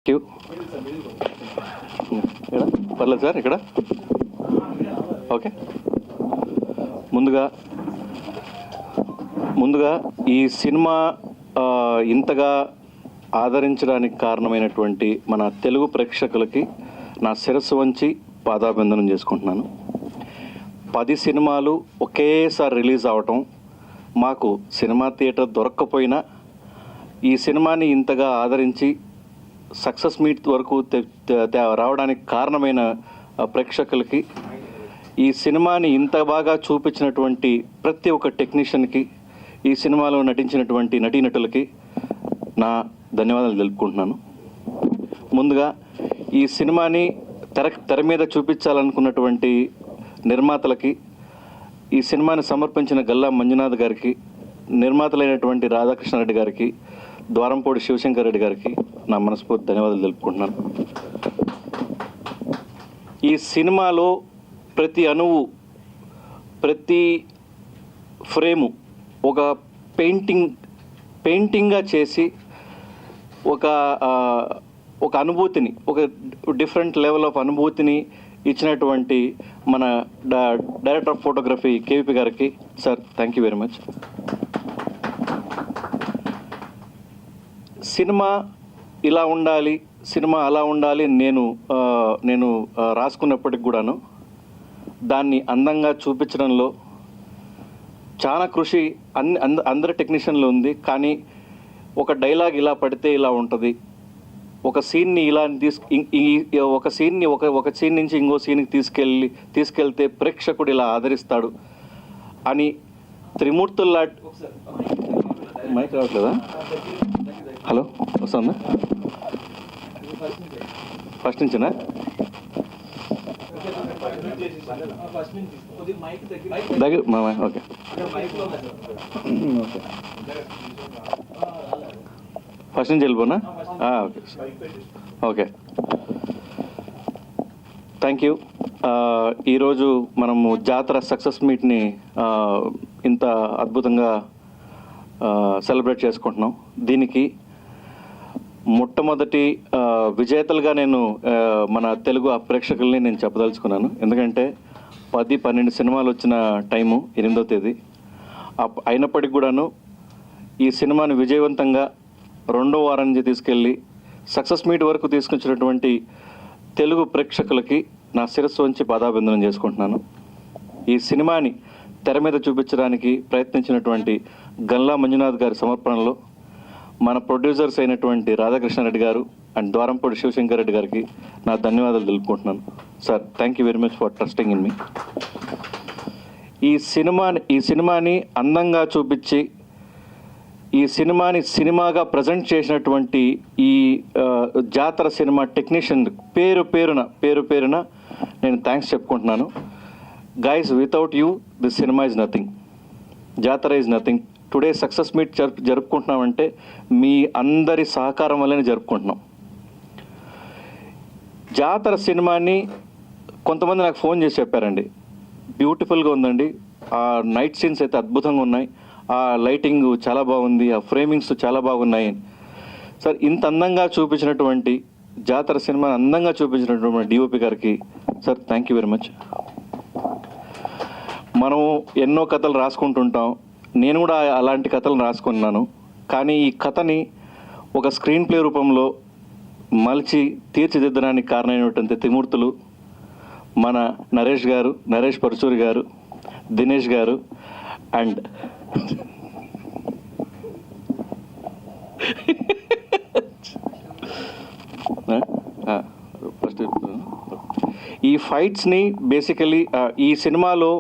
You పర్లేదు sir ఇక్కడ okay. ముందుగా ఈ సినిమా ఇంతగా ఆదరించడానికి కారణమైనటువంటి మన తెలుగు ప్రేక్షకులకి నా శిరస్సు వంచి పాదాభివందనం చేసుకుంటున్నాను. 10 సినిమాలు ఒకేసారి రిలీజ్ అవటం, మాకు సినిమా థియేటర్ దొరక్కపోయినా ఈ సినిమాని ఇంతగా ఆదరించి సక్సెస్ మీట్ వరకు రావడానికి కారణమైన ప్రేక్షకులకి, ఈ సినిమాని ఇంత బాగా చూపించినటువంటి ప్రతి ఒక్క టెక్నీషియన్కి, ఈ సినిమాలో నటించినటువంటి నటీనటులకి నా ధన్యవాదాలు తెలుపుకుంటున్నాను. ముందుగా ఈ సినిమాని తెర మీద చూపించాలనుకున్నటువంటి నిర్మాతలకి, ఈ సినిమాని సమర్పించిన గల్లా మంజునాథ్ గారికి, నిర్మాతలైనటువంటి రాధాకృష్ణారెడ్డి గారికి, ద్వారంపూడి శివశంకర్ రెడ్డి గారికి నా మనస్ఫూర్తి ధన్యవాదాలు తెలుపుకుంటున్నాను. ఈ సినిమాలో ప్రతి అణువు, ప్రతి ఫ్రేము ఒక పెయింటింగ్గా చేసి ఒక అనుభూతిని, ఒక డిఫరెంట్ లెవెల్ ఆఫ్ అనుభూతిని ఇచ్చినటువంటి మన డైరెక్టర్ ఆఫ్ ఫోటోగ్రఫీ కేవీపీ గారికి sir thank you very much. Cinema ఇలా ఉండాలి, సినిమా అలా ఉండాలి నేను రాసుకున్నప్పటికి కూడాను దాన్ని అందంగా చూపించడంలో చాలా కృషి అందరి టెక్నీషియన్లు ఉంది. కానీ ఒక డైలాగ్ ఇలా పడితే ఇలా ఉంటుంది, ఒక సీన్ని ఇలా ఒక సీన్ నుంచి ఇంకో సీన్కి తీసుకెళ్తే ప్రేక్షకుడు ఇలా ఆదరిస్తాడు అని త్రిమూర్తుల్లా. మైక్ రావట్లేదా? హలో, వస్తుందా? ఫస్ట్ నుంచినా? దగ్గర ఓకే ఓకే, ఫస్ట్ నుంచి వెళ్ళిపోనా? Okay okay, thank you. ఈరోజు మనము జాతర సక్సెస్ మీట్ని ఇంత అద్భుతంగా సెలబ్రేట్ చేసుకుంటున్నాం. దీనికి మొట్టమొదటి విజేతలుగా నేను మన తెలుగు ప్రేక్షకుల్ని నేను చెప్పదలుచుకున్నాను. ఎందుకంటే 10-12 సినిమాలు వచ్చిన టైము 8వ తేదీ అయినప్పటికి కూడాను ఈ సినిమాని విజయవంతంగా 2వ వారం నుంచి తీసుకెళ్ళి సక్సెస్ మీట్ వరకు తీసుకొచ్చినటువంటి తెలుగు ప్రేక్షకులకి నా శిరస్సు వంచి పాదాభివందనం చేసుకుంటున్నాను. ఈ సినిమాని తెర మీద చూపించడానికి ప్రయత్నించినటువంటి గల్లా మంజునాథ్ గారి సమర్పణలో మన ప్రొడ్యూసర్స్ అయినటువంటి రాధాకృష్ణారెడ్డి గారు అండ్ ద్వారంపూడి శివశంకర్ రెడ్డి గారికి నా ధన్యవాదాలు తెలుపుకుంటున్నాను. Sir thank you very much for trusting in me. ఈ సినిమాని అందంగా చూపించి ఈ సినిమాని సినిమాగా ప్రజెంట్ చేసినటువంటి ఈ జాతర సినిమా టెక్నీషియన్ పేరు పేరున నేను థ్యాంక్స్ చెప్పుకుంటున్నాను. Guys, without you this cinema is nothing, Jathara is nothing. Today success meet జరుపుకుంటున్నామంటే మీ అందరి సహకారం వల్లనే జరుపుకుంటున్నాం. జాతర సినిమాని కొంతమంది నాకు ఫోన్ చేసి చెప్పారండి, బ్యూటిఫుల్గా ఉందండి, ఆ నైట్ సీన్స్ అయితే అద్భుతంగా ఉన్నాయి, ఆ లైటింగ్ చాలా బాగుంది, ఆ ఫ్రేమింగ్స్ చాలా బాగున్నాయి. సార్, ఇంత అందంగా చూపించినటువంటి జాతర సినిమాని అందంగా చూపించినటువంటి డిఓపి గారికి sir thank you very much. మనం ఎన్నో కథలు రాసుకుంటుంటాం, నేను కూడా అలాంటి కథలను రాసుకున్నాను. కానీ ఈ కథని ఒక స్క్రీన్ ప్లే రూపంలో మలిచి తీర్చిదిద్దడానికి కారణమైనటువంటి త్రిమూర్తులు మన నరేష్ పరుచూరి గారు, దినేష్ గారు అండ్ ఫస్ట్ ఈ ఫైట్స్ని బేసికలీ ఈ సినిమాలో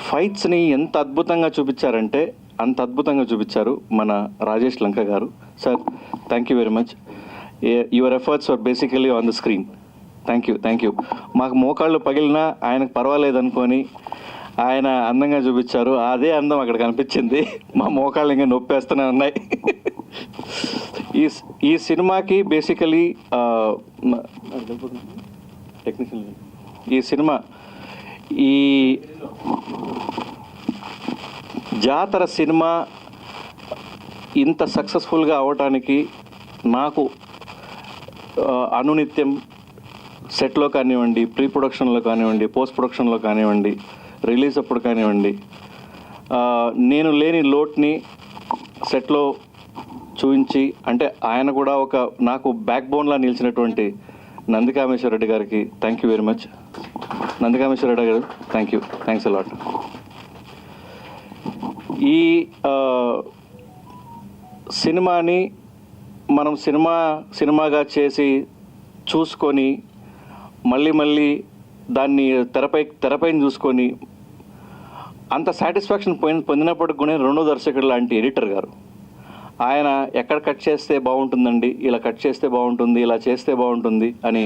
ఫైట్స్ని ఎంత అద్భుతంగా చూపించారంటే అంత అద్భుతంగా చూపించారు మన రాజేష్ లంక గారు. Sir thank you very much. Your efforts are basically on the screen. Thank you. మాకు మోకాళ్ళు పగిలినా ఆయనకు పర్వాలేదు అనుకొని ఆయన అందంగా చూపించారు. అదే అందం అక్కడ కనిపించింది, మా మోకాళ్ళు ఇంకా నొప్పేస్తూనే ఉన్నాయి. ఈ సినిమాకి బేసికలీ టెక్నికల్ ఈ సినిమా ఈ జాతర సినిమా ఇంత సక్సెస్ఫుల్గా అవటానికి నాకు అనునిత్యం సెట్లో కానివ్వండి, ప్రీ ప్రొడక్షన్లో కానివ్వండి, పోస్ట్ ప్రొడక్షన్లో కానివ్వండి, రిలీజ్ అప్పుడు కానివ్వండి, నేను లేని లోట్ని సెట్లో చూపించి, అంటే ఆయన కూడా ఒక నాకు బ్యాక్ బోన్లా నిలిచినటువంటి నందికామేశ్వర రెడ్డి గారికి thank you very much. Nandikameswara Reddy garu thanks allot. ఈ సినిమాని మనం సినిమాగా చేసి చూసుకొని మళ్ళీ దాన్ని తెరపైన చూసుకొని అంత సాటిస్ఫాక్షన్ పొందినప్పటికి కూడా రెండో దర్శకుడు లాంటి ఎడిటర్ గారు ఆయన ఎక్కడ కట్ చేస్తే బాగుంటుందండి, ఇలా కట్ చేస్తే బాగుంటుంది, ఇలా చేస్తే బాగుంటుంది అని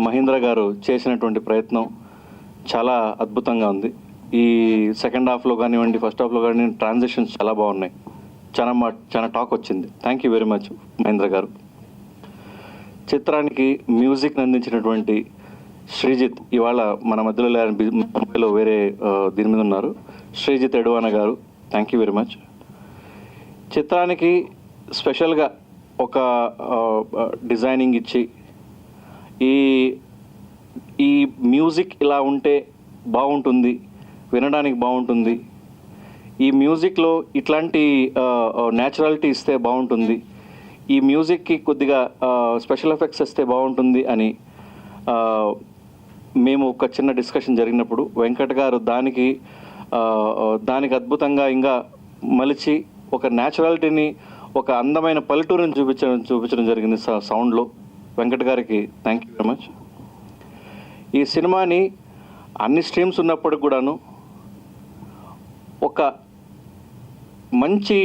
మహేంద్ర గారు చేసినటువంటి ప్రయత్నం చాలా అద్భుతంగా ఉంది. ఈ సెకండ్ హాఫ్లో కానివ్వండి, ఫస్ట్ హాఫ్లో కానివ్వండి, ట్రాన్సిషన్స్ చాలా బాగున్నాయి. చాలా టాక్ వచ్చింది. Thank you very much Mahendra గారు. చిత్రానికి మ్యూజిక్ అందించినటువంటి శ్రీజిత్, ఇవాళ మన మధ్యలో ముంబైలో వేరే దీని మీద ఉన్నారు, శ్రీజిత్ ఎడవాన గారు థ్యాంక్ యూ వెరీ మచ్. చిత్రానికి స్పెషల్గా ఒక డిజైనింగ్ ఇచ్చి ఈ మ్యూజిక్ ఇలా ఉంటే బాగుంటుంది, వినడానికి బాగుంటుంది, ఈ మ్యూజిక్లో ఇట్లాంటి న్యాచురాలిటీ ఇస్తే బాగుంటుంది, ఈ మ్యూజిక్కి కొద్దిగా స్పెషల్ ఎఫెక్ట్స్ ఇస్తే బాగుంటుంది అని మేము ఒక చిన్న డిస్కషన్ జరిగినప్పుడు వెంకట్ గారు దానికి అద్భుతంగా ఇంకా మలిచి ఒక న్యాచురాలిటీని, ఒక అందమైన పల్లెటూరుని చూపించడం జరిగింది సౌండ్లో. వెంకట్ గారికి థ్యాంక్ యూ వెరీ మచ్. ఈ సినిమాని అన్ని స్ట్రీమ్స్ ఉన్నప్పటికి కూడాను ఒక మంచి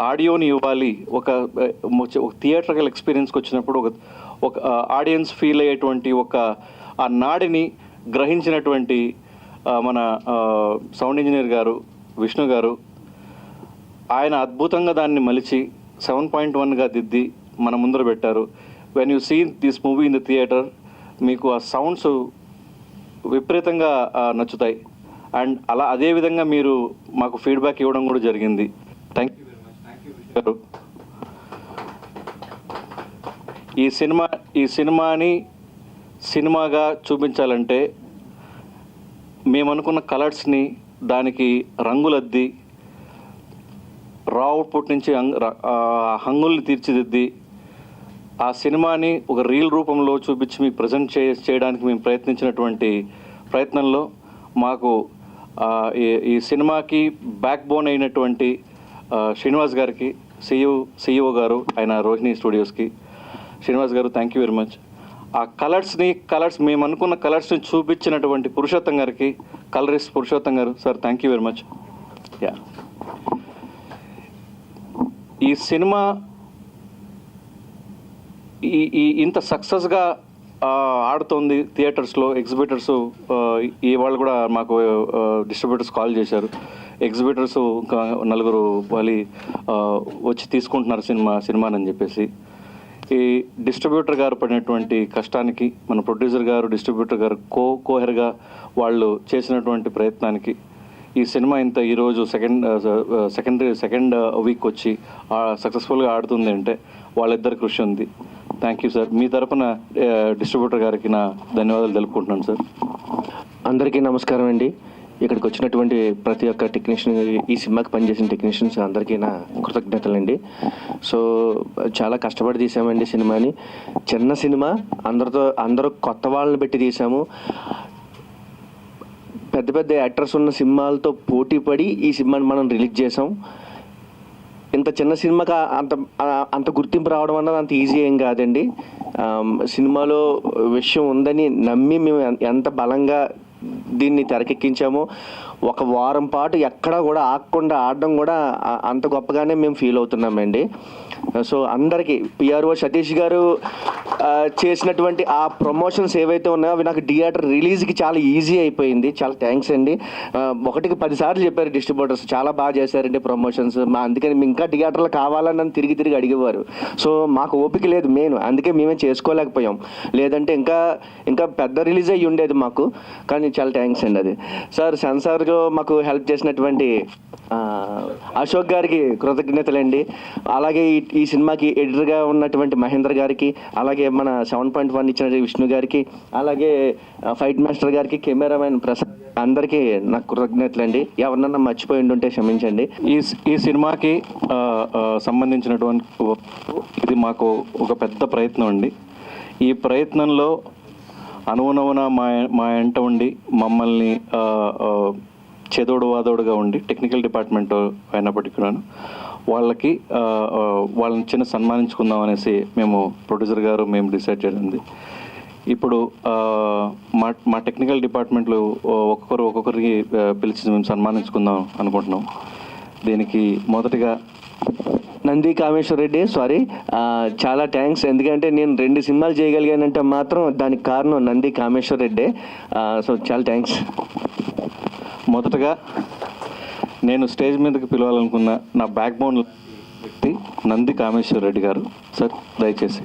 ఆడియోని ఇవ్వాలి. ఒక థియేటర్కల్ ఎక్స్పీరియన్స్కి వచ్చినప్పుడు ఒక ఆడియన్స్ ఫీల్ అయ్యేటువంటి ఆ నాడిని గ్రహించినటువంటి మన సౌండ్ ఇంజనీర్ గారు విష్ణు గారు, ఆయన అద్భుతంగా దాన్ని మలిచి 7.1గా దిద్ది మన ముందర పెట్టారు. When you see this movie in the theatre మీకు ఆ సౌండ్స్ విపరీతంగా నచ్చుతాయి. అండ్ అదేవిధంగా మీరు మాకు ఫీడ్బ్యాక్ ఇవ్వడం కూడా జరిగింది. Thank you very much. Thank you Vishnu గారు. ఈ సినిమాని సినిమాగా చూపించాలంటే మేము అనుకున్న కలర్స్ని దానికి రంగులద్ది రా అవుట్పుట్ నుంచి హంగుల్ని తీర్చిదిద్ది ఆ సినిమాని ఒక రీల్ రూపంలో చూపించి మీకు ప్రజెంట్ చేయడానికి మేము ప్రయత్నించినటువంటి ప్రయత్నంలో మాకు ఈ సినిమాకి బ్యాక్ బోన్ అయినటువంటి శ్రీనివాస్ గారికి, సిఇఓ గారు, ఆయన రోహిణి స్టూడియోస్కి, శ్రీనివాస్ గారు థ్యాంక్ యూ వెరీ మచ్. ఆ కలర్స్ మేము అనుకున్న కలర్స్ని చూపించినటువంటి పురుషోత్తం గారికి, కలరిస్ట్ పురుషోత్తం గారు sir thank you very much. Yeah, ఈ సినిమా ఇంత సక్సెస్గా ఆడుతోంది థియేటర్స్లో. ఎగ్జిబిటర్స్ ఇవాళ కూడా మాకు డిస్ట్రిబ్యూటర్స్ కాల్ చేశారు. ఎగ్జిబిటర్స్ ఇంకా 4 వాళ్ళు వచ్చి తీసుకుంటున్నారు సినిమాని చెప్పేసి. ఈ డిస్ట్రిబ్యూటర్ గారు పడినటువంటి కష్టానికి, మన ప్రొడ్యూసర్ గారు, డిస్ట్రిబ్యూటర్ గారు కోహెర్గా వాళ్ళు చేసినటువంటి ప్రయత్నానికి ఈ సినిమా ఈరోజు సెకండ్ వీక్ వచ్చి సక్సెస్ఫుల్గా ఆడుతుంది అంటే వాళ్ళిద్దరి కృషి ఉంది. Thank you sir. మీ తరపున డిస్ట్రిబ్యూటర్ గారికి నా ధన్యవాదాలు తెలుపుకుంటున్నాను సార్. అందరికీ నమస్కారం అండి. ఇక్కడికి వచ్చినటువంటి ప్రతి ఒక్క టెక్నీషియన్, ఈ సినిమాకి పనిచేసిన టెక్నీషియన్స్ అందరికీ నా కృతజ్ఞతలండి. సో చాలా కష్టపడి తీసామండి సినిమాని. చిన్న సినిమా, అందరూ కొత్త వాళ్ళని పెట్టి తీసాము. పెద్ద పెద్ద యాక్టర్స్ ఉన్న సినిమాలతో పోటీ పడి ఈ సినిమాని మనం రిలీజ్ చేసాం. ఇంత చిన్న సినిమాకి అంత గుర్తింపు రావడం అన్నది అంత ఈజీ ఏం కాదండి. సినిమాలో విషయం ఉందని నమ్మి మేము ఎంత బలంగా దీన్ని తెరకెక్కించామో, ఒక వారం పాటు ఎక్కడా కూడా ఆగకుండా ఆడడం కూడా అంత గొప్పగానే మేము ఫీల్ అవుతున్నామండి. సో అందరికీ పిఆర్ఓ సతీష్ గారు చేసినటువంటి ఆ ప్రమోషన్స్ ఏవైతే ఉన్నాయో అవి నాకు థియేటర్ రిలీజ్కి చాలా ఈజీ అయిపోయింది. చాలా థ్యాంక్స్ అండి. 1కి 10 సార్లు చెప్పారు డిస్ట్రిబ్యూటర్స్, చాలా బాగా చేశారండి ప్రమోషన్స్. అందుకని మీ ఇంకా థియేటర్లు కావాలని నన్ను తిరిగి అడిగేవారు. సో మాకు ఓపిక లేదు మెయిన్, అందుకే మేమే చేసుకోలేకపోయాం. లేదంటే ఇంకా పెద్ద రిలీజ్ అయ్యి ఉండేది మాకు. కానీ చాలా థ్యాంక్స్ అండి. అది సార్ సెన్సార్లో మాకు హెల్ప్ చేసినటువంటి అశోక్ గారికి కృతజ్ఞతలండి. అలాగే ఈ ఈ సినిమాకి ఎడిటర్గా ఉన్నటువంటి మహేంద్ర గారికి, అలాగే మన 7.1 ఇచ్చిన విష్ణు గారికి, అలాగే ఫైట్ మాస్టర్ గారికి, కెమెరామెన్ ప్రసాద్, అందరికీ నాకు కృతజ్ఞతలు అండి. ఎవరినన్నా మర్చిపోయి ఉంటే క్షమించండి. ఈ సినిమాకి సంబంధించినటువంటి ఇది మాకు ఒక పెద్ద ప్రయత్నం అండి. ఈ ప్రయత్నంలో అనుగుణమున మా ఎంట ఉండి మమ్మల్ని చేదోడు వాదోడుగా ఉండి టెక్నికల్ డిపార్ట్మెంట్ అయినప్పటికీ కూడాను వాళ్ళని చిన్న సన్మానించుకుందాం అనేసి మేము ప్రొడ్యూసర్ గారు మేము డిసైడ్ చేసింది. ఇప్పుడు మా టెక్నికల్ డిపార్ట్మెంట్లు ఒక్కొక్కరికి పిలిచి మేము సన్మానించుకుందాం అనుకుంటున్నాం. దీనికి మొదటిగా నంది కామేశ్వర రెడ్డి, చాలా థ్యాంక్స్. ఎందుకంటే నేను 2 సినిమాలు చేయగలిగానంటే మాత్రం దానికి కారణం నంది కామేశ్వర రెడ్డి. సో చాలా థ్యాంక్స్. మొదటగా నేను స్టేజ్ మీదకి పిలవాలనుకున్న నా బ్యాక్ బోన్ వ్యక్తి నంది కామేశ్వర రెడ్డి గారు. సార్ దయచేసి.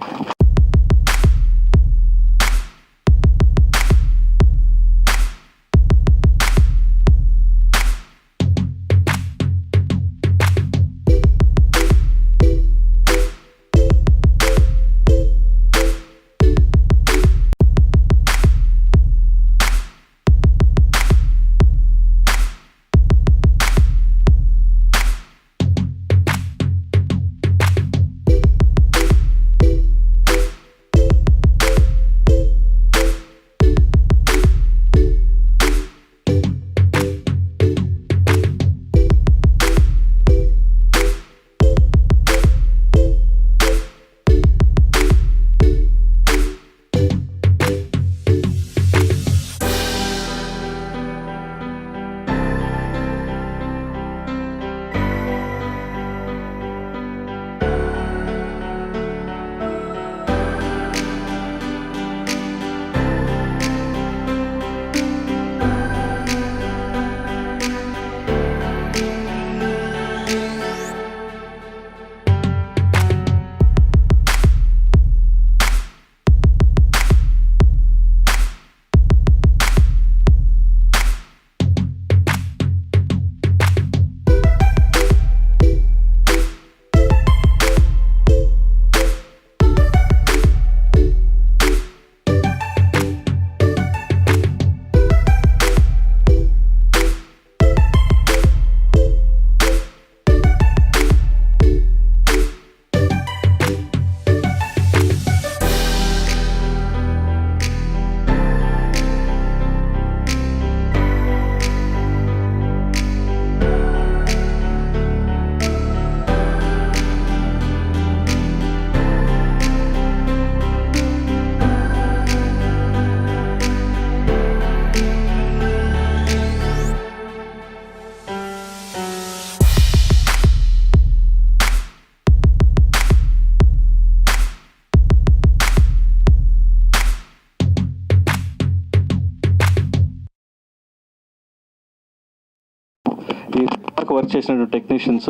ఈ సినిమాకి వర్క్ చేసినటువంటి టెక్నీషియన్స్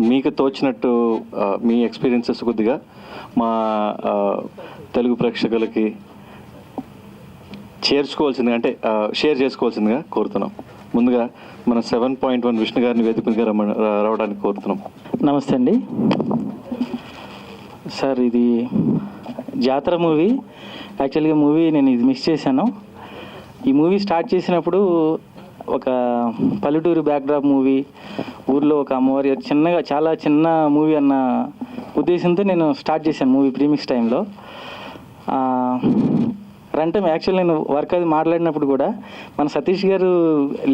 మీకు తోచినట్టు మీ ఎక్స్పీరియన్సెస్ కొద్దిగా మా తెలుగు ప్రేక్షకులకి చేర్చుకోవాల్సిందిగా అంటే షేర్ చేసుకోవాల్సిందిగా కోరుతున్నాం. ముందుగా మన 7.1 విష్ణు గారిని వేదిక మీద రావడానికి కోరుతున్నాం. నమస్తే అండి సార్. ఇది జాతర మూవీ. యాక్చువల్గా మూవీ నేను ఇది మిస్ చేశాను. ఈ మూవీ స్టార్ట్ చేసినప్పుడు ఒక పల్లెటూరు బ్యాక్డ్రాప్ మూవీ, ఊర్లో ఒక అమ్మవారి చిన్నగా చాలా చిన్న మూవీ అన్న ఉద్దేశంతో నేను స్టార్ట్ చేశాను మూవీ ప్రీమిక్స్ టైంలో. రన్ టైం యాక్చువల్ నేను వర్క్ అది మాట్లాడినప్పుడు కూడా మన సతీష్ గారు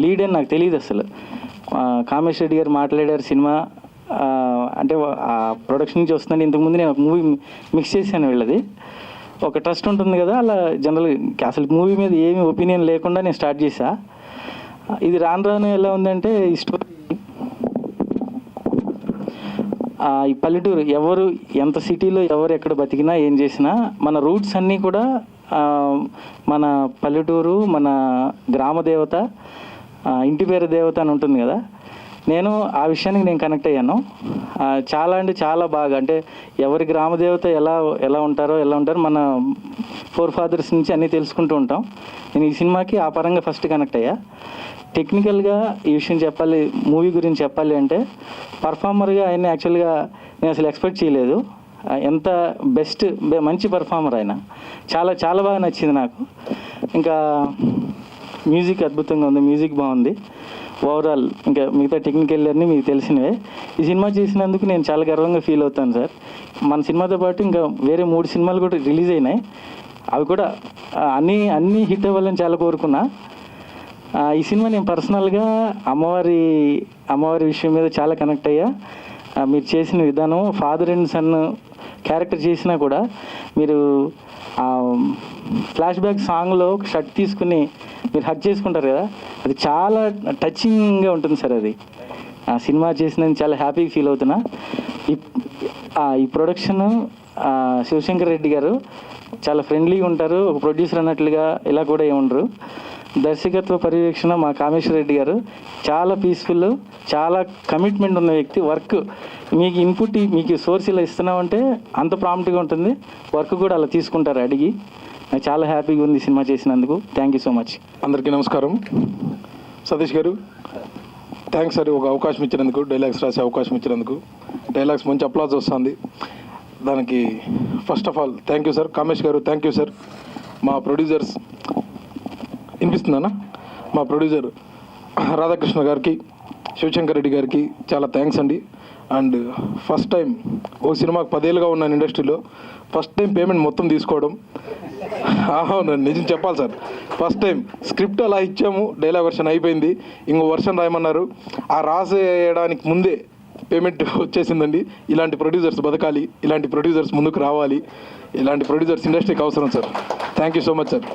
లీడ్ అని నాకు తెలియదు అసలు. కామేశ్వర రెడ్డి గారు మాట్లాడారు సినిమా అంటే ప్రొడక్షన్ నుంచి వస్తుందని. ఇంతకుముందు నేను ఒక మూవీ మిక్స్ చేశాను వీళ్ళది. ఒక ట్రస్ట్ ఉంటుంది కదా, అలా జనరల్గా అసలు మూవీ మీద ఏమి ఒపీనియన్ లేకుండా నేను స్టార్ట్ చేశా. ఇది రాను రాను ఎలా ఉందంటే ఈ స్టోరీ ఈ పల్లెటూరు ఎవరు ఎంత సిటీలో ఎవరు ఎక్కడ బతికినా ఏం చేసినా మన రూట్స్ అన్నీ కూడా మన పల్లెటూరు, మన గ్రామ దేవత, ఇంటి పేరు దేవత అని ఉంటుంది కదా. నేను ఆ విషయానికి నేను కనెక్ట్ అయ్యాను. చాలా అంటే చాలా బాగా, అంటే ఎవరి గ్రామ దేవత ఎలా ఉంటారో మన ఫోర్ ఫాదర్స్ నుంచి అన్నీ తెలుసుకుంటూ ఉంటాం. నేను ఈ సినిమాకి ఆ పరంగా ఫస్ట్ కనెక్ట్ అయ్యా. టెక్నికల్గా ఈ విషయం చెప్పాలి, మూవీ గురించి చెప్పాలి అంటే పర్ఫార్మర్గా ఆయన యాక్చువల్గా నేను అసలు ఎక్స్పెక్ట్ చేయలేదు. ఎంత మంచి పర్ఫార్మర్ ఆయన. చాలా చాలా బాగా నచ్చింది నాకు. ఇంకా మ్యూజిక్ అద్భుతంగా ఉంది, మ్యూజిక్ బాగుంది. ఓవరాల్ ఇంకా మిగతా టెక్నికల్ అన్నీ మీకు తెలిసినవే. ఈ సినిమా చేసినందుకు నేను చాలా గర్వంగా ఫీల్ అవుతాను సార్. మన సినిమాతో పాటు ఇంకా వేరే 3 సినిమాలు కూడా రిలీజ్ అయినాయి. అవి కూడా అన్నీ హిట్ అవ్వాలని చాలా కోరుకున్నా. ఈ సినిమా నేను పర్సనల్గా అమ్మవారి విషయం మీద చాలా కనెక్ట్ అయ్యా. మీరు చేసిన విధానం, ఫాదర్ అండ్ సన్ క్యారెక్టర్ చేసినా కూడా మీరు ఫ్లాష్ బ్యాక్ సాంగ్లో ఒక షర్ట్ తీసుకుని మీరు హగ్ చేసుకుంటారు కదా, అది చాలా టచింగ్గా ఉంటుంది సార్. అది ఆ సినిమా చేసినందుకు చాలా హ్యాపీగా ఫీల్ అవుతున్నా. ఈ ప్రొడక్షన్ శివశంకర్ రెడ్డి గారు చాలా ఫ్రెండ్లీగా ఉంటారు. ఒక ప్రొడ్యూసర్ అన్నట్లుగా ఇలా కూడా ఏముండరు. దర్శకత్వ పర్యవేక్షణ మా కామేశ్వర రెడ్డి గారు చాలా పీస్ఫుల్, చాలా కమిట్మెంట్ ఉన్న వ్యక్తి. వర్క్ మీకు ఇన్పుట్, మీకు సోర్స్ ఇలా ఇస్తున్నామంటే అంత ప్రాంప్ట్గా ఉంటుంది. వర్క్ కూడా అలా తీసుకుంటారు అడిగి. నాకు చాలా హ్యాపీగా ఉంది సినిమా చేసినందుకు. Thank you so much. అందరికీ నమస్కారం. సతీష్ గారు థ్యాంక్స్ సార్, ఒక అవకాశం ఇచ్చినందుకు, డైలాగ్స్ రాసే అవకాశం ఇచ్చినందుకు. డైలాగ్స్ మంచి అప్లాజ్ వస్తుంది దానికి. First of all thank you sir. Kamesh గారు థ్యాంక్ యూ సార్. మా ప్రొడ్యూసర్స్ వినిపిస్తుందన్నా, మా ప్రొడ్యూసర్ రాధాకృష్ణ గారికి, శివశంకర్ రెడ్డి గారికి చాలా థ్యాంక్స్ అండి. అండ్ ఫస్ట్ టైం ఒక సినిమాకి 10 ఏళ్ళుగా ఉన్నాను ఇండస్ట్రీలో, ఫస్ట్ టైం పేమెంట్ మొత్తం తీసుకోవడం. అవునండి, నిజం చెప్పాలి సార్. ఫస్ట్ టైం స్క్రిప్ట్ అలా ఇచ్చాము, డైలాగ్ వర్షన్ అయిపోయింది, ఇంకో వర్షన్ రాయమన్నారు. ఆ రాసేయడానికి ముందే పేమెంట్ వచ్చేసిందండి. ఇలాంటి ప్రొడ్యూసర్స్ బతకాలి, ఇలాంటి ప్రొడ్యూసర్స్ ముందుకు రావాలి, ఇలాంటి ప్రొడ్యూసర్స్ ఇండస్ట్రీకి అవసరం sir. Thank you so much sir.